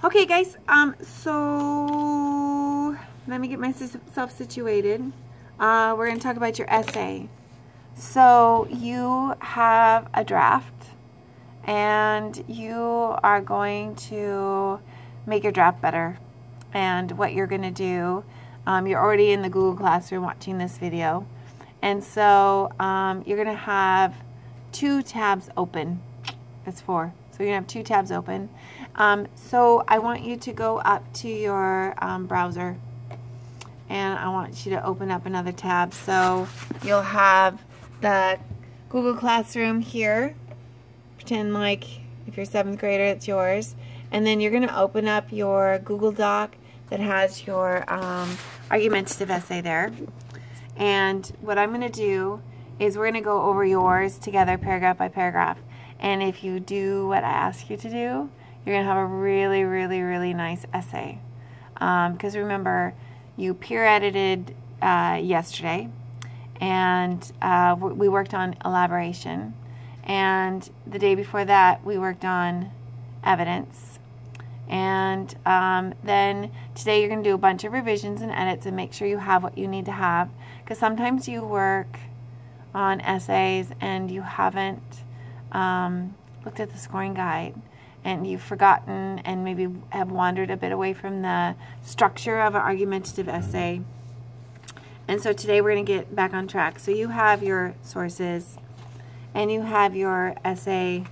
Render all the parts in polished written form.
Okay, guys, so let me get myself situated. We're going to talk about your essay. So you have a draft, and you are going to make your draft better. And what you're going to do, you're already in the Google Classroom watching this video. And so you're going to have 2 tabs open. That's 4. So you're going to have 2 tabs open. So I want you to go up to your browser, and I want you to open up another tab. So you'll have the Google Classroom here. Pretend like if you're a 7th grader, it's yours. And then you're going to open up your Google Doc that has your argumentative essay there. And what I'm going to do is we're going to go over yours together, paragraph by paragraph. And if you do what I ask you to do, you're going to have a really, really, really nice essay. Because remember, you peer edited yesterday, and we worked on elaboration. And the day before that, we worked on evidence. And then today you're going to do a bunch of revisions and edits and make sure you have what you need to have. Because sometimes you work on essays and you haven't looked at the scoring guide, and you've forgotten and maybe have wandered a bit away from the structure of an argumentative essay. And so today we're going to get back on track. So you have your sources, and you have your essay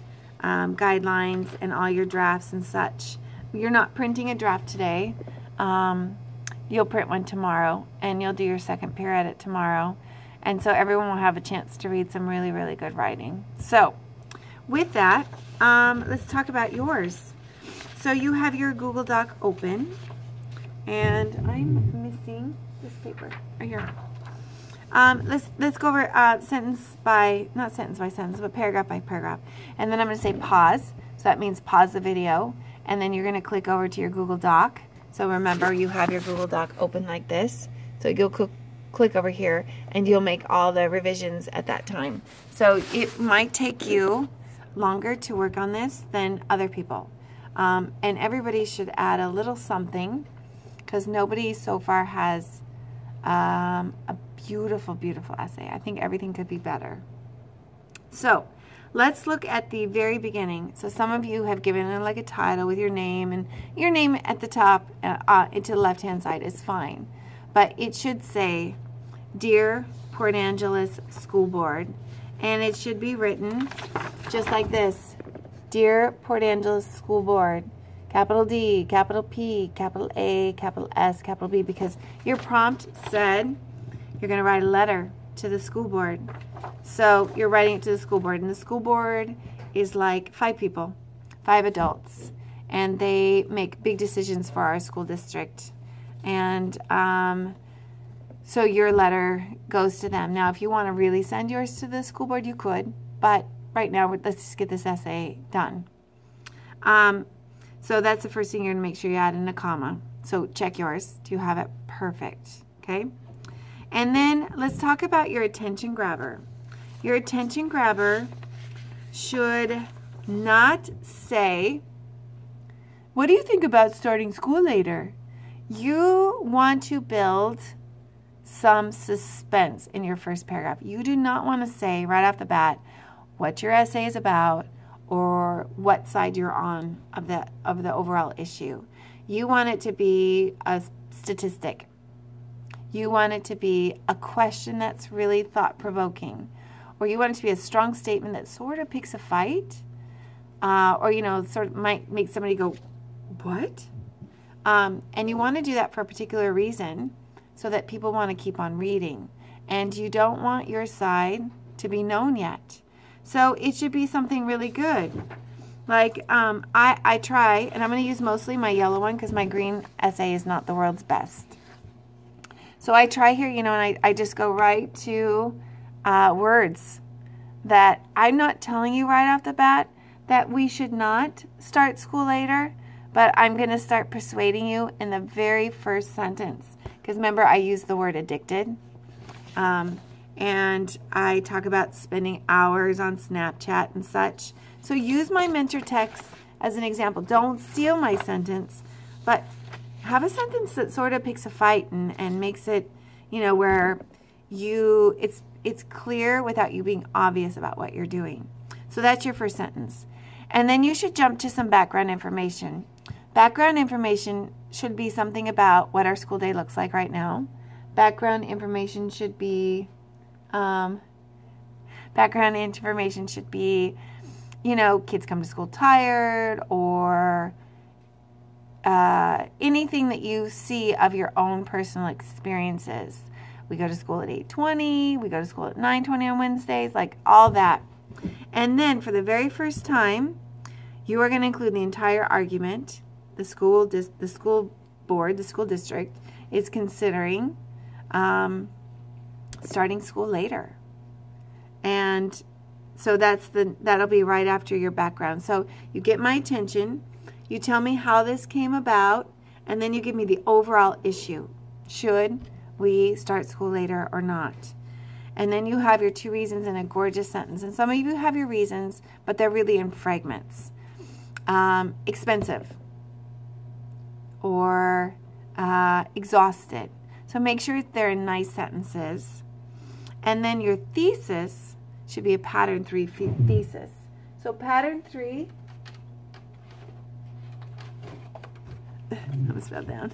guidelines and all your drafts and such. You're not printing a draft today. You'll print one tomorrow, and you'll do your second peer edit tomorrow. And so everyone will have a chance to read some really, really good writing. So with that, let's talk about yours. So you have your Google Doc open, and I'm missing this paper right here. Let's go over not sentence by sentence, but paragraph by paragraph. And then I'm going to say pause. So that means pause the video. And then you're going to click over to your Google Doc. So remember, you have your Google Doc open like this. So you'll click over here, and you'll make all the revisions at that time. So it might take you longer to work on this than other people. And everybody should add a little something, because nobody so far has a beautiful, beautiful essay. I think everything could be better. So let's look at the very beginning. So some of you have given it like a title with your name, and your name at the top to the left-hand side is fine. But it should say, Dear Port Angeles School Board. And it should be written just like this. Dear Port Angeles School Board. Capital D, capital P, capital A, capital S, capital B. Because your prompt said you're going to write a letter to the school board. So you're writing it to the school board. And the school board is like 5 people, 5 adults. And they make big decisions for our school district. And so your letter goes to them. Now, if you want to really send yours to the school board, you could. But right now, let's just get this essay done. So that's the first thing you're going to make sure you add in a comma. So check yours. Do you have it? Perfect. Okay. And then let's talk about your attention grabber. Your attention grabber should not say, what do you think about starting school later? You want to build some suspense in your first paragraph. You do not want to say right off the bat what your essay is about or what side you're on of the overall issue. You want it to be a statistic. You want it to be a question that's really thought-provoking, or you want it to be a strong statement that sort of picks a fight, or sort of might make somebody go, what? And you want to do that for a particular reason, so that people want to keep on reading. And you don't want your side to be known yet. So it should be something really good. Like I try, and I'm going to use mostly my yellow one because my green essay is not the world's best. So I try here, and I just go right to words that I'm not telling you right off the bat that we should not start school later, but I'm going to start persuading you in the very first sentence. Because remember, I use the word addicted. And I talk about spending hours on Snapchat and such. So use my mentor text as an example. Don't steal my sentence, but have a sentence that sort of picks a fight and makes it, you know, where it's clear without you being obvious about what you're doing. So that's your first sentence. And then you should jump to some background information. Background information should be something about what our school day looks like right now. Background information should be, you know, kids come to school tired, or anything that you see of your own personal experiences. We go to school at 8:20, we go to school at 9:20 on Wednesdays, like all that. And then for the very first time, you are going to include the entire argument. The school board, the school district, is considering starting school later. And so that'll be right after your background. So you get my attention, you tell me how this came about, and then you give me the overall issue. Should we start school later or not? And then you have your 2 reasons in a gorgeous sentence. And some of you have your reasons, but they're really in fragments. Expensive, or exhausted. So make sure they're in nice sentences. And then your thesis should be a pattern 3 thesis. So pattern 3, I almost fell down.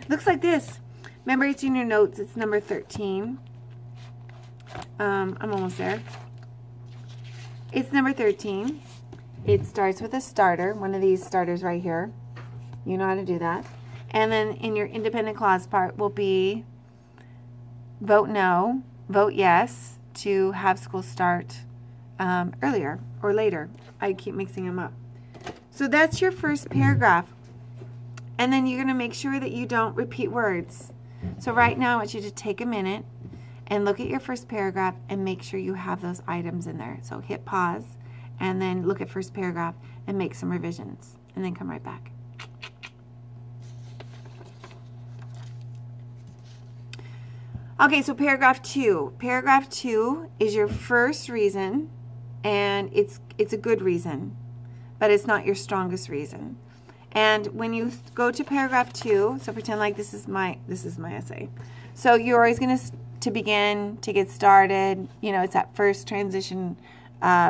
Looks like this. Remember, it's in your notes. It's number 13. I'm almost there. It's number 13. It starts with a starter, one of these starters right here. You know how to do that. And then in your independent clause part will be vote no, vote yes to have school start earlier or later. I keep mixing them up. So that's your first paragraph. And then you're going to make sure that you don't repeat words. So right now I want you to take a minute and look at your first paragraph and make sure you have those items in there. So hit pause and then look at first paragraph and make some revisions and then come right back. Okay, so paragraph 2. Paragraph 2 is your first reason, and it's a good reason, but it's not your strongest reason. And when you go to paragraph 2, so pretend like this is my essay. So you're always going to begin, to get started, you know, it's that first transition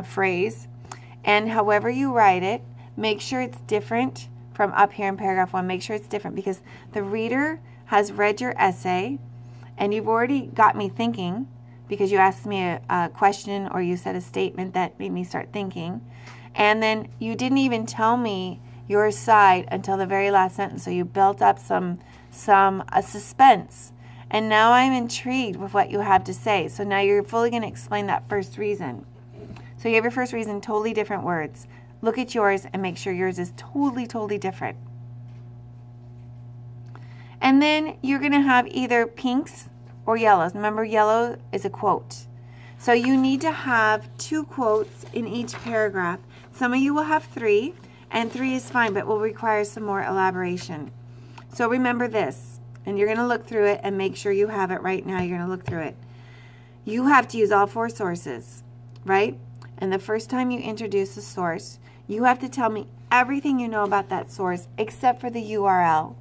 phrase. And however you write it, make sure it's different from up here in paragraph 1. Make sure it's different because the reader has read your essay and you've already got me thinking because you asked me a question or you said a statement that made me start thinking. And then you didn't even tell me your side until the very last sentence. So you built up some suspense. And now I'm intrigued with what you have to say. So now you're fully going to explain that first reason. So you have your first reason, totally different words. Look at yours and make sure yours is totally, totally different. And then you're going to have either pinks or yellows. Remember, yellow is a quote. So you need to have 2 quotes in each paragraph. Some of you will have 3, and 3 is fine, but will require some more elaboration. So remember this, and you're going to look through it and make sure you have it right now. You're going to look through it. You have to use all 4 sources, right? And the first time you introduce a source, you have to tell me everything you know about that source except for the URL.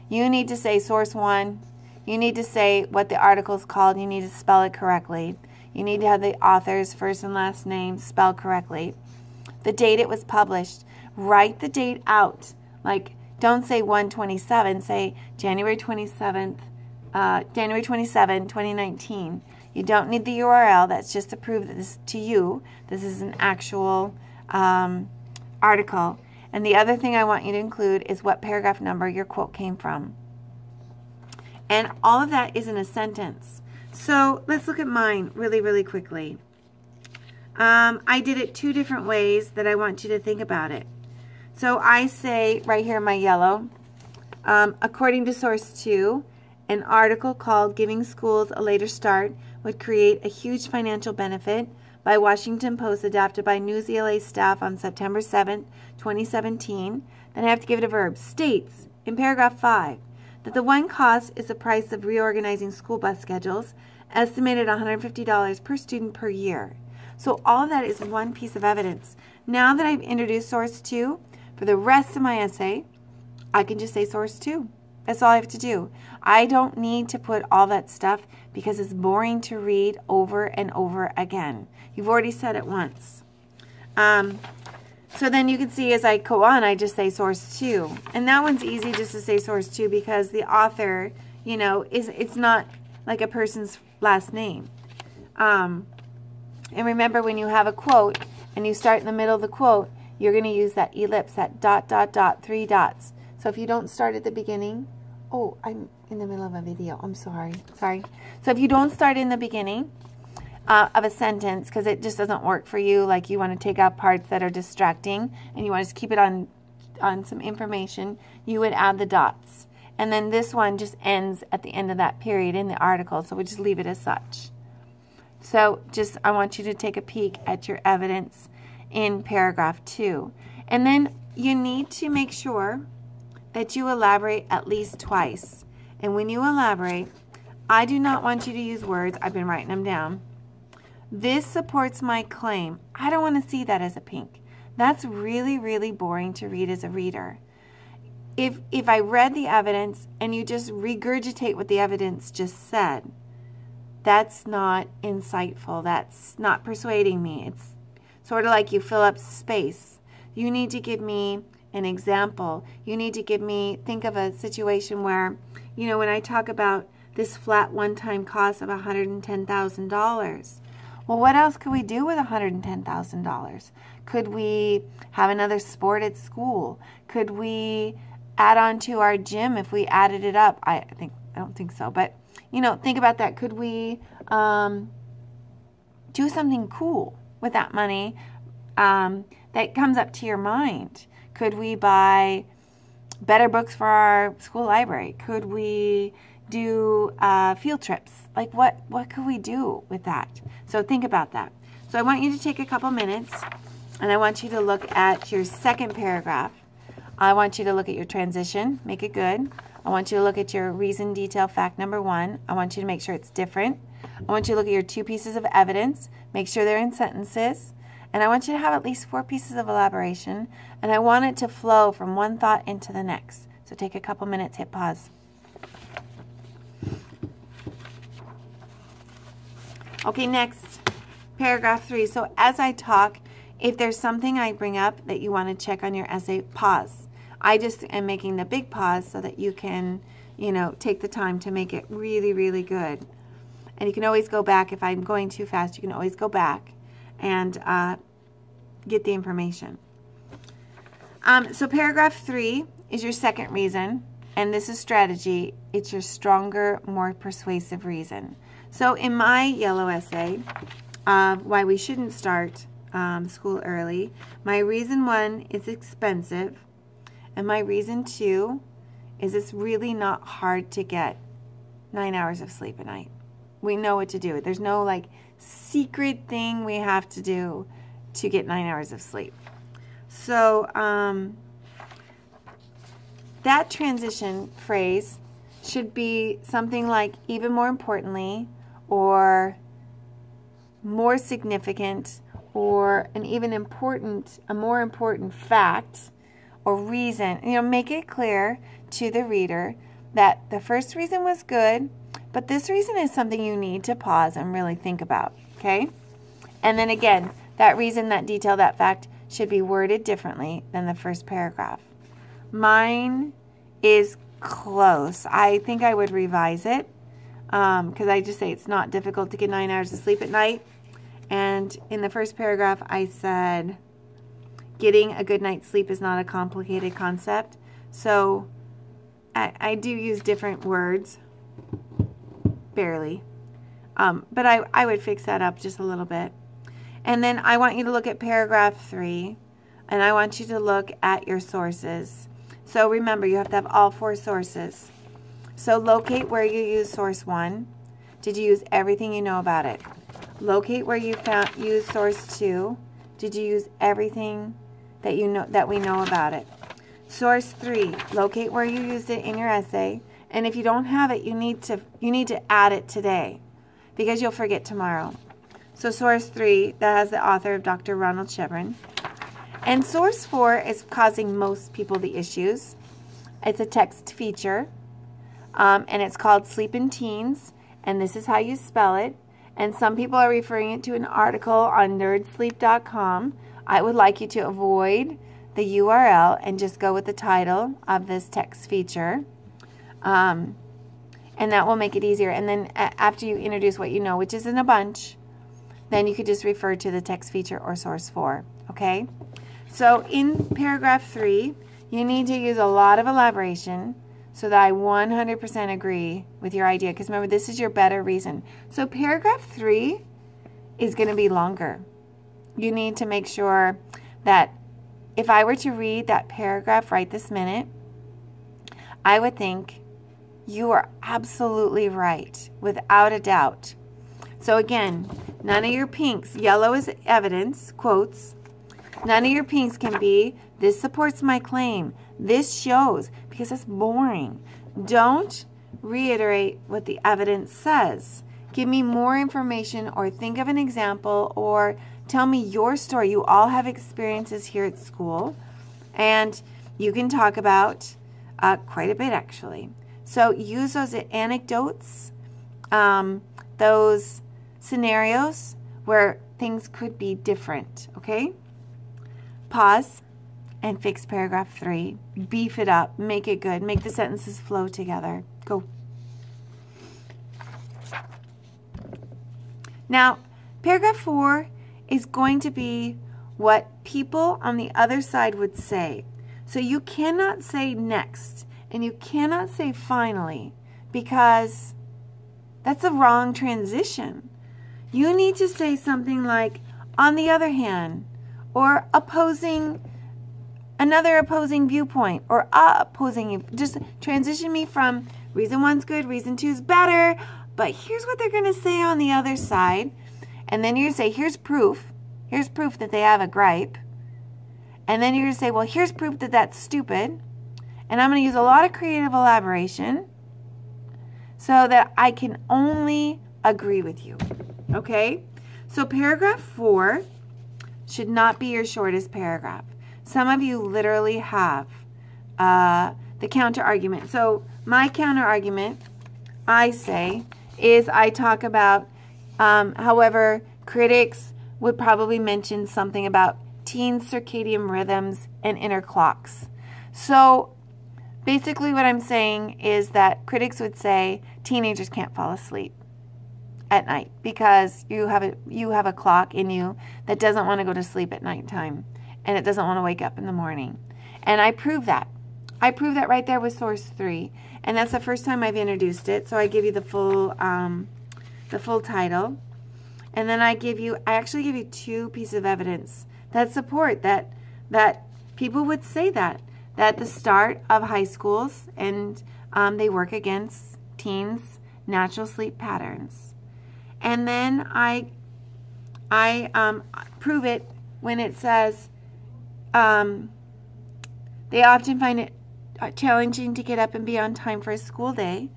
You need to say source 1. You need to say what the article is called. You need to spell it correctly. You need to have the author's first and last name spelled correctly. The date it was published. Write the date out. Like, don't say 1/27. Say January 27, 2019. You don't need the URL. That's just to prove that this to you. This is an actual article. And the other thing I want you to include is what paragraph number your quote came from. And all of that is in a sentence. So let's look at mine really, really quickly. I did it 2 different ways that I want you to think about it. So I say right here in my yellow, according to source 2, an article called Giving Schools a Later Start would create a huge financial benefit by Washington Post, adapted by News ELA staff on September 7th, 2017. Then I have to give it a verb. States in paragraph 5 that the one cost is the price of reorganizing school bus schedules, estimated $150 per student per year. So all of that is one piece of evidence. Now that I've introduced source 2, For the rest of my essay, I can just say source 2. That's all I have to do. I don't need to put all that stuff because it's boring to read over and over again. You've already said it once. So then you can see as I go on, I just say source 2. And that one's easy just to say source 2 because the author, you know, it's not like a person's last name. And remember, when you have a quote and you start in the middle of the quote, you're going to use that ellipse, that dot, dot, dot, 3 dots. So if you don't start at the beginning, oh, I'm in the middle of a video. I'm sorry. So if you don't start in the beginning of a sentence, because it just doesn't work for you, like you want to take out parts that are distracting and you want to just keep it on some information, you would add the dots. And then this one just ends at the end of that period in the article, so we just leave it as such. So just, I want you to take a peek at your evidence in paragraph 2. And then you need to make sure that you elaborate at least twice. And when you elaborate, I do not want you to use words. I've been writing them down. This supports my claim. I don't want to see that as a pink. That's really, really boring to read as a reader. If I read the evidence and you just regurgitate what the evidence just said, that's not insightful. That's not persuading me. It's sort of like you fill up space. You need to give me an example. You need to give me, think of a situation where, you know, when I talk about this flat one-time cost of $110,000, well, what else could we do with $110,000? Could we have another sport at school? Could we add on to our gym if we added it up? I don't think so, but you know, think about that. Could we do something cool with that money that comes up to your mind? Could we buy better books for our school library? Could we do field trips? Like what could we do with that? So think about that. So I want you to take a couple minutes and I want you to look at your second paragraph. I want you to look at your transition, make it good. I want you to look at your reason, detail, fact number 1. I want you to make sure it's different. I want you to look at your 2 pieces of evidence, make sure they're in sentences. And I want you to have at least 4 pieces of elaboration. And I want it to flow from one thought into the next. So take a couple minutes, hit pause. Okay, next, paragraph 3. So as I talk, if there's something I bring up that you want to check on your essay, pause. I just am making the big pause so that you can, you know, take the time to make it really, really good. And you can always go back. If I'm going too fast, you can always go back and get the information. So paragraph 3 is your second reason, and this is strategy. It's your stronger, more persuasive reason. So in my yellow essay, why we shouldn't start school early, my reason 1 is expensive. And my reason 2 is it's really not hard to get 9 hours of sleep a night. We know what to do. There's no like secret thing we have to do to get 9 hours of sleep. So that transition phrase should be something like even more importantly, or more significant, or an even a more important fact or reason. You know, make it clear to the reader that the first reason was good, but this reason is something you need to pause and really think about, okay? And then again, that reason, that detail, that fact should be worded differently than the first paragraph. Mine is close. I think I would revise it because I just say it's not difficult to get 9 hours of sleep at night. And in the first paragraph, I said getting a good night's sleep is not a complicated concept. So I do use different words, barely. But I would fix that up just a little bit. And then I want you to look at paragraph 3, and I want you to look at your sources. So remember, you have to have all 4 sources. So locate where you use source 1. Did you use everything you know about it? Locate where you use source 2. Did you use everything that we know about it? Source 3. Locate where you used it in your essay. And if you don't have it, you need to add it today, because you'll forget tomorrow. So source 3, that has the author of Dr. Ronald Chevron. And source 4 is causing most people the issues. It's a text feature, and it's called Sleep in Teens, and this is how you spell it. And some people are referring it to an article on nerdsleep.com. I would like you to avoid the URL and just go with the title of this text feature. And that will make it easier. And then after you introduce what you know, which is in a bunch, then you could just refer to the text feature or source 4, okay? So in paragraph 3, you need to use a lot of elaboration so that I 100% agree with your idea. Because remember, this is your better reason. So paragraph 3 is going to be longer. You need to make sure that if I were to read that paragraph right this minute, I would think you are absolutely right, without a doubt. So again, none of your pinks, yellow is evidence, quotes. None of your pinks can be, this supports my claim, this shows, because it's boring. Don't reiterate what the evidence says. Give me more information, or think of an example, or tell me your story. You all have experiences here at school, and you can talk about quite a bit, actually. So use those anecdotes, those scenarios where things could be different, okay? Pause and fix paragraph 3. Beef it up. Make it good. Make the sentences flow together. Go. Now, paragraph 4 is going to be what people on the other side would say. So you cannot say next and you cannot say finally, because that's a wrong transition. You need to say something like, on the other hand, or another opposing viewpoint, or opposing. Just transition me from reason 1's good, reason 2's better, but here's what they're going to say on the other side. And then you're going to say, here's proof. Here's proof that they have a gripe. And then you're going to say, well, here's proof that that's stupid. And I'm going to use a lot of creative elaboration so that I can only agree with you. Okay? So paragraph 4 should not be your shortest paragraph. Some of you literally have the counter argument. So my counter argument, I say, is I talk about, however, critics would probably mention something about teen circadian rhythms and inner clocks. So basically what I'm saying is that critics would say teenagers can't fall asleep at night because you have a clock in you that doesn't want to go to sleep at nighttime, and it doesn't want to wake up in the morning. And I prove that. I prove that right there with source 3, and that's the first time I've introduced it. So I give you the full title, and then I actually give you 2 pieces of evidence that support that people would say that the start of high schools and they work against teens' natural sleep patterns. And then I prove it when it says they often find it challenging to get up and be on time for a school day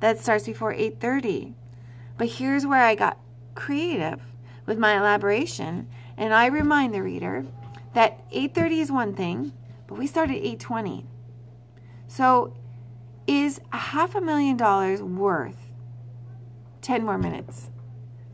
that starts before 8:30. But here's where I got creative with my elaboration, and I remind the reader that 8:30 is one thing, but we start at 8:20. So is $500,000 worth 10 more minutes?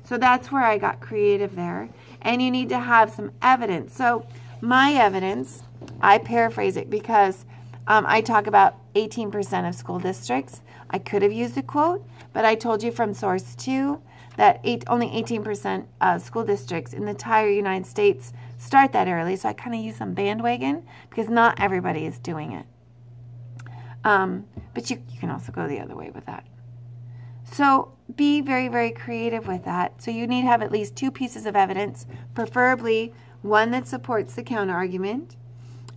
So that's where I got creative there. And you need to have some evidence. So my evidence, I paraphrase it because I talk about 18% of school districts. I could have used a quote, but I told you from source 2 that only 18% of school districts in the entire United States start that early. So I kind of use some bandwagon because not everybody is doing it. But you can also go the other way with that. So be very, very creative with that. So you need to have at least 2 pieces of evidence, preferably one that supports the counter argument,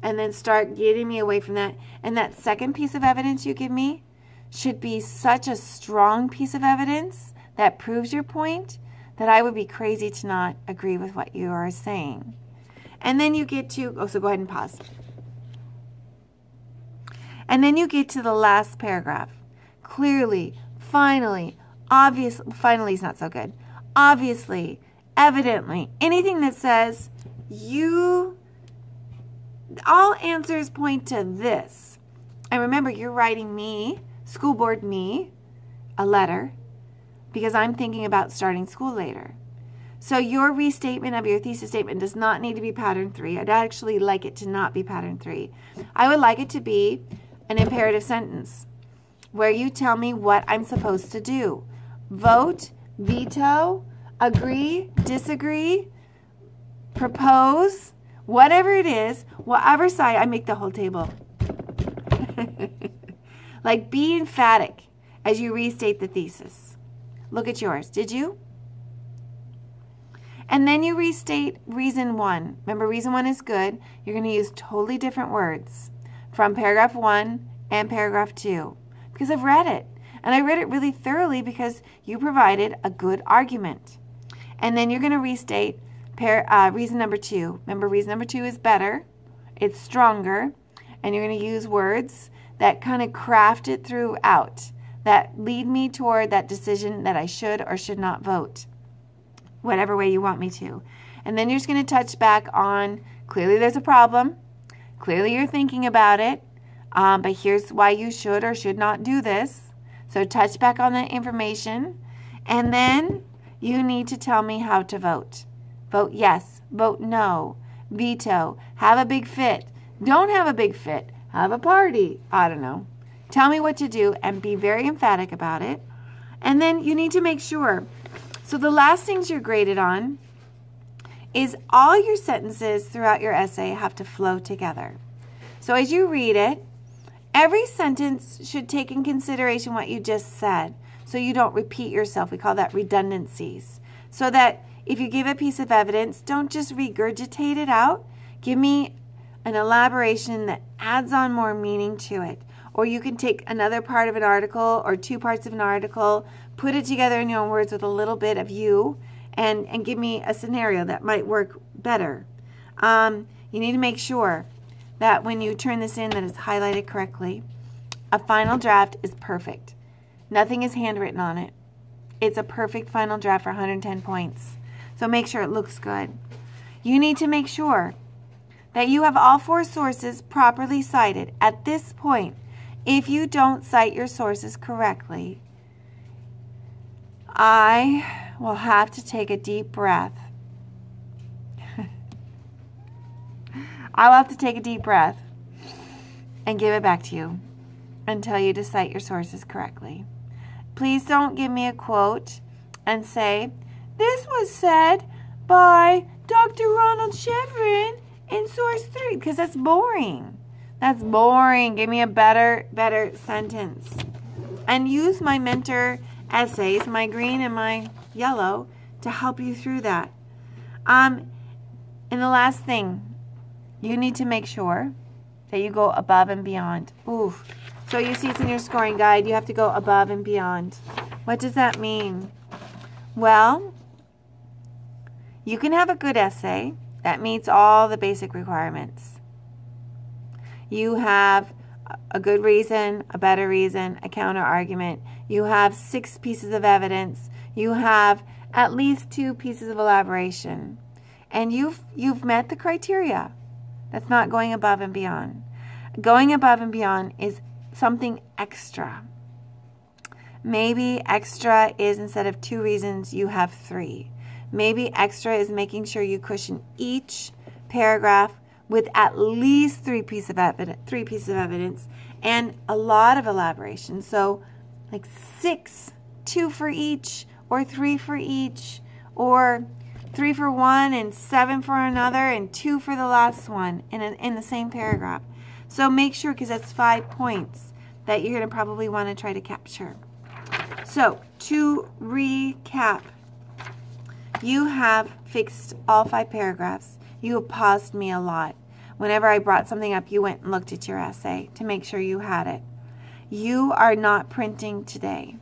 and then start getting me away from that. And that second piece of evidence you give me should be such a strong piece of evidence that proves your point that I would be crazy to not agree with what you are saying. And then you get to, so go ahead and pause. And then you get to the last paragraph. Clearly, finally, obviously, finally is not so good. Obviously, evidently, anything that says you all answers point to this. And remember, you're writing me, school board me, a letter because I'm thinking about starting school later. So your restatement of your thesis statement does not need to be pattern 3. I'd actually like it to not be pattern 3. I would like it to be an imperative sentence where you tell me what I'm supposed to do. Vote, veto, agree, disagree, propose, whatever it is, whatever side. I make the whole table. Like, be emphatic as you restate the thesis. Look at yours. Did you? And then you restate reason 1. Remember, reason 1 is good. You're going to use totally different words from paragraph 1 and paragraph 2 because I've read it. And I read it really thoroughly because you provided a good argument. And then you're going to restate reason number 2. Remember, reason number 2 is better. It's stronger. And you're going to use words that kind of craft it throughout, that lead me toward that decision that I should or should not vote, whatever way you want me to. And then you're just going to touch back on, clearly there's a problem, clearly you're thinking about it, but here's why you should or should not do this. So touch back on that information, and then you need to tell me how to vote. Vote yes, vote no, veto, have a big fit, don't have a big fit, have a party, I don't know. Tell me what to do and be very emphatic about it. And then you need to make sure. So the last things you're graded on is all your sentences throughout your essay have to flow together. So as you read it, every sentence should take in consideration what you just said so you don't repeat yourself. We call that redundancies. So that if you give a piece of evidence, don't just regurgitate it out. Give me an elaboration that adds on more meaning to it. Or you can take another part of an article or 2 parts of an article, put it together in your own words with a little bit of you, and give me a scenario that might work better. You need to make sure that when you turn this in that it's highlighted correctly. A final draft is perfect. Nothing is handwritten on it. It's a perfect final draft for 110 points. So make sure it looks good. You need to make sure that you have all 4 sources properly cited. At this point, if you don't cite your sources correctly, I will have to take a deep breath. I'll have to take a deep breath and give it back to you and tell you to cite your sources correctly. Please don't give me a quote and say, this was said by Dr. Ronald Chevron in source 3, because that's boring. That's boring. Give me a better sentence. And use my mentor essays, my green and my yellow, to help you through that. And the last thing, you need to make sure that you go above and beyond. Oof. So you see it's in your scoring guide. You have to go above and beyond. What does that mean? Well, you can have a good essay that meets all the basic requirements. You have a good reason, a better reason, a counter argument. You have 6 pieces of evidence. You have at least 2 pieces of elaboration. And you've met the criteria. That's not going above and beyond. Going above and beyond is something extra. Maybe extra is instead of 2 reasons, you have 3. Maybe extra is making sure you cushion each paragraph with at least 3 pieces of evidence and a lot of elaboration. So like 6, 2 for each, or 3 for each, or 3 for one and 7 for another and 2 for the last one in the same paragraph. So make sure, because that's 5 points that you're going to probably want to try to capture. So to recap, you have fixed all 5 paragraphs. You have paused me a lot. Whenever I brought something up, you went and looked at your essay to make sure you had it. You are not printing today.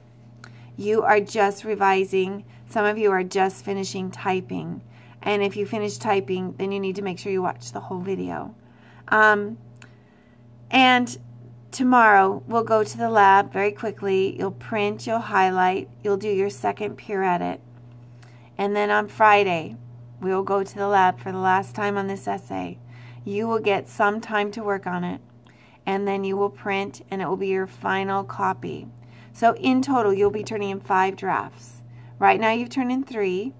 You are just revising. Some of you are just finishing typing. And if you finish typing, then you need to make sure you watch the whole video. And tomorrow, we'll go to the lab very quickly. You'll print, you'll highlight, you'll do your second peer edit. And then on Friday, we'll go to the lab for the last time on this essay. You will get some time to work on it, and then you will print, and it will be your final copy. So in total, you'll be turning in 5 drafts. Right now you've turned in 3.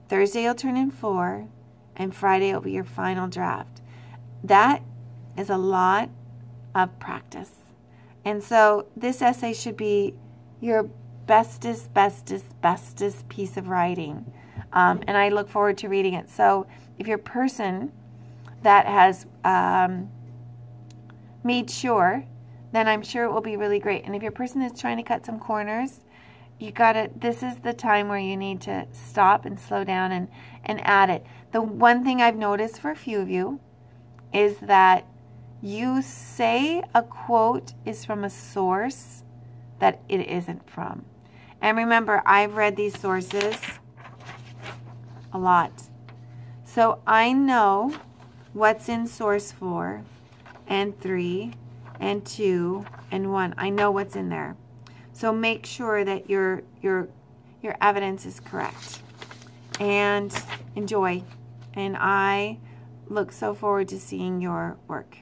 Thursday you'll turn in 4, and Friday will be your final draft. That is a lot of practice. And so this essay should be your bestest piece of writing. And I look forward to reading it. So if you're a person that has made sure, then I'm sure it will be really great. And if you're a person that's trying to cut some corners, this is the time where you need to stop and slow down and add it. The one thing I've noticed for a few of you is that you say a quote is from a source that it isn't from. And remember, I've read these sources a lot. So I know what's in source 4 and 3 and 2 and 1. I know what's in there. So make sure that your evidence is correct. And enjoy. And I look so forward to seeing your work.